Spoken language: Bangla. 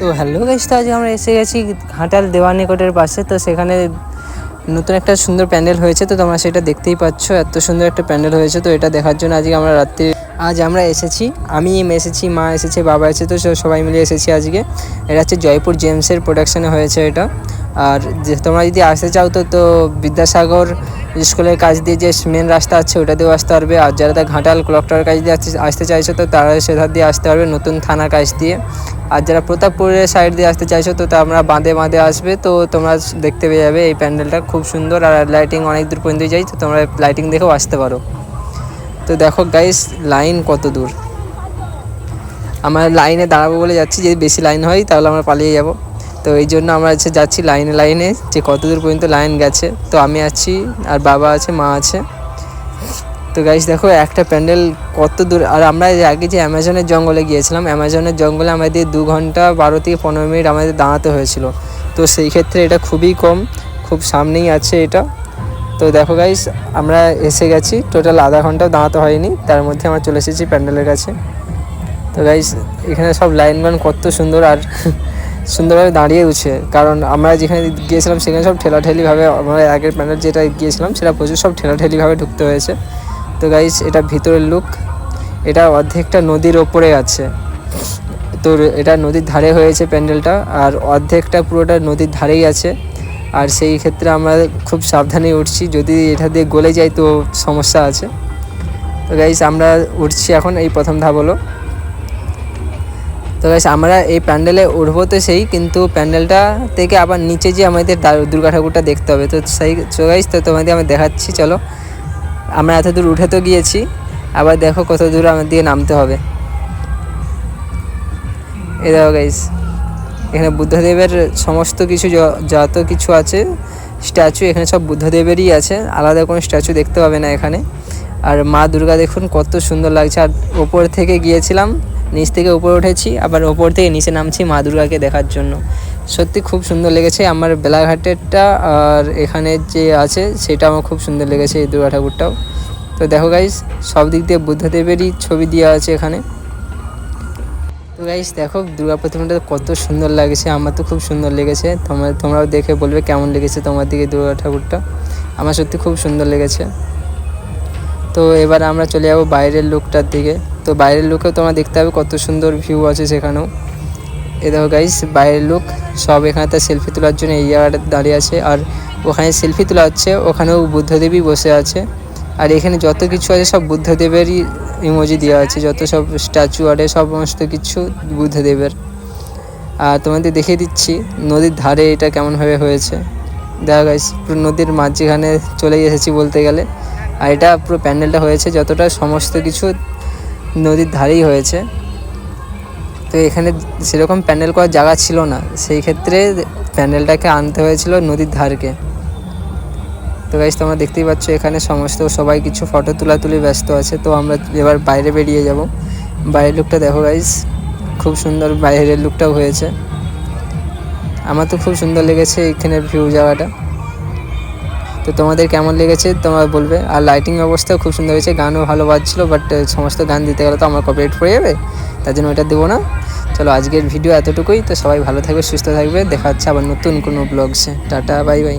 তো হ্যালো গাইস, তো আজকে আমরা এসে গেছি ঘাটাল দেওয়ানিকটের পাশে। তো সেখানে নতুন একটা সুন্দর প্যান্ডেল হয়েছে, তো তোমরা সেটা দেখতেই পাচ্ছ। এত সুন্দর একটা প্যান্ডেল হয়েছে, তো এটা দেখার জন্য আজকে আমরা আজ আমরা এসেছি। আমি এসেছি, মা এসেছে, বাবা এসেছে, তো সবাই মিলে এসেছি আজকে। এটা হচ্ছে জয়পুর জেমসের প্রোডাকশানে হয়েছে এটা। আর তোমরা যদি আসতে চাও তো বিদ্যাসাগর স্কুলের কাছ দিয়ে যে মেন রাস্তা আছে ওটা দিয়েও আসতে পারবে। আর যারা ঘাটাল ক্লক টাওয়ার কাছ দিয়ে আসতে চাইছো তো তারা সেধার দিয়ে আসতে পারবে, নতুন থানার কাছ দিয়ে। আর যারা প্রতাপপুরের সাইড দিয়ে আসতে চাইছো তো আমরা বাঁধে আসবে, তো তোমরা দেখতে পেয়ে যাবে এই প্যান্ডেলটা খুব সুন্দর। আর লাইটিং অনেক দূর পর্যন্ত যাই, তো তোমরা লাইটিং দেখেও আসতে পারো। তো দেখো গাইস, লাইন কত দূর। আমরা লাইনে দাঁড়াবো বলে যাচ্ছি, যদি বেশি লাইন হয় তাহলে আমরা পালিয়ে যাব। তো এই জন্য আমরা যাচ্ছি লাইনে যে কত দূর পর্যন্ত লাইন গেছে। তো আমি আছি, আর বাবা আছে, মা আছে। তো গাইস দেখো একটা প্যান্ডেল কত দূর। আর আমরা আগে যে অ্যামাজনের জঙ্গলে গিয়েছিলাম, অ্যামাজনের জঙ্গলে আমাদের 2 ঘন্টা 12 থেকে 15 মিনিট আমাদের দাঁড়াতে হয়েছিল। তো সেই ক্ষেত্রে এটা খুবই কম, খুব সামনেই আছে এটা। তো দেখো গাইস, আমরা এসে গেছি, টোটাল আধা ঘন্টাও দাঁড়াতে হয়নি, তার মধ্যে আমরা চলে এসেছি প্যান্ডেলের কাছে। তো গাইস এখানে সব লাইনম্যান কত সুন্দর আর সুন্দরভাবে দাঁড়িয়ে উঠছে, কারণ আমরা যেখানে গিয়েছিলাম সেখানে সব ঠেলাঠেলিভাবে, আমরা আগের প্যান্ডেল যেটা গিয়েছিলাম সেটা প্রচুর সব ঠেলাঠেলিভাবে ঢুকতে হয়েছে। তো গাইস এটা ভিতরের লুক। এটা অর্ধেকটা নদীর ওপরে আছে, তো এটা নদীর ধারে হয়েছে প্যান্ডেলটা, আর অর্ধেকটা পুরোটা নদীর ধারেই আছে। আর সেই ক্ষেত্রে আমরা খুব সাবধানে উঠছি, যদি এটা দিয়ে গলে যায় তো সমস্যা আছে। তো গাইস আমরা উঠছি এখন, এই প্রথম ধাপ হলো। তো গাইস আমরা এই প্যান্ডেলে উঠবো তো সেই, কিন্তু প্যান্ডেলটা থেকে আবার নিচে যে আমাদের দুর্গা ঠাকুরটা দেখতে হবে। তো সেই গাইস তো তোমাদের আমি দেখাচ্ছি, চলো। আমরা এত দূর উঠে তো গিয়েছি, আবার দেখো কত দূর আমার দিয়ে নামতে হবে। এই দেখো গাইস, এখানে বুদ্ধদেবের সমস্ত কিছু যত কিছু আছে স্ট্যাচু, এখানে সব বুদ্ধদেবেরই আছে, আলাদা কোনো স্ট্যাচু দেখতে পাবে না এখানে। আর মা দুর্গা দেখুন কত সুন্দর লাগছে। আর ওপর থেকে গিয়েছিলাম, নিচ থেকে উপরে উঠেছি, আবার ওপর থেকে নিচে নামছি মা দুর্গাকে দেখার জন্য। সত্যি খুব সুন্দর লেগেছে আমার বেলাঘাটেরটা, আর এখানে যে আছে সেটা আমার খুব সুন্দর লেগেছে, এই দুর্গা ঠাকুরটাও। তো দেখো গাইস, সব দিক দিয়ে বুদ্ধদেবেরই ছবি দেওয়া আছে এখানে। তো গাইস দেখো দুর্গা প্রতিমাটা কত সুন্দর লাগছে, আমার তো খুব সুন্দর লেগেছে। তোমরাও দেখে বলবে কেমন লেগেছে তোমার দিকে দুর্গা ঠাকুরটা। আমার সত্যি খুব সুন্দর লেগেছে। তো এবার আমরা চলে যাবো বাইরের লুকটার দিকে। তো বাইরের লুকেও তোমরা দেখতে হবে কত সুন্দর ভিউ আছে সেখানেও। এ দেখো গাইস বাইরের লুক, সব এখানে তার সেলফি তোলার জন্য এই জায়গাটা দাঁড়িয়ে আছে। আর ওখানে সেলফি তোলা হচ্ছে, ওখানেও বুদ্ধদেবী বসে আছে। আর এখানে যত কিছু আছে সব বুদ্ধদেবেরই ইমোজি দেওয়া আছে, যত সব স্ট্যাচু আরে সমস্ত কিছু বুদ্ধদেবের। আর তোমাদের দেখিয়ে দিচ্ছি নদীর ধারে এটা কেমনভাবে হয়েছে। দেখা গাইস পুরো নদীর মাঝখানে চলে এসেছি বলতে গেলে। আর এটা পুরো প্যান্ডেলটা হয়েছে যতটা সমস্ত কিছু নদীর ধারেই হয়েছে। তো এখানে সেরকম প্যান্ডেল করার জায়গা ছিল না, সেই ক্ষেত্রে প্যান্ডেলটাকে আনতে হয়েছিল নদীর ধারকে। তো গাইস তোমরা দেখতেই পাচ্ছ এখানে সমস্ত সবাই কিছু ফটো তুলি ব্যস্ত আছে। তো আমরা এবার বাইরে বেরিয়ে যাব। বাইরের লুকটা দেখো গাইস, খুব সুন্দর বাইরের লুকটাও হয়েছে। আমার তো খুব সুন্দর লেগেছে এখানের ভিউ জায়গাটা। তো তোমাদের কেমন লেগেছে তোমরা বলবে। আর লাইটিং ব্যবস্থাও খুব সুন্দর হয়েছে, গানও ভালো বাজছিলো, বাট সমস্ত গান দিতে গেলে তো আমার কপিরাইট পড়ে যাবে, তার জন্য ওটা দেবো না। চলো আজকের ভিডিও এতটুকুই। তো সবাই ভালো থাকবে, সুস্থ থাকবে, দেখা হচ্ছে আবার নতুন কোনো ব্লগসে। Tata, bye bye.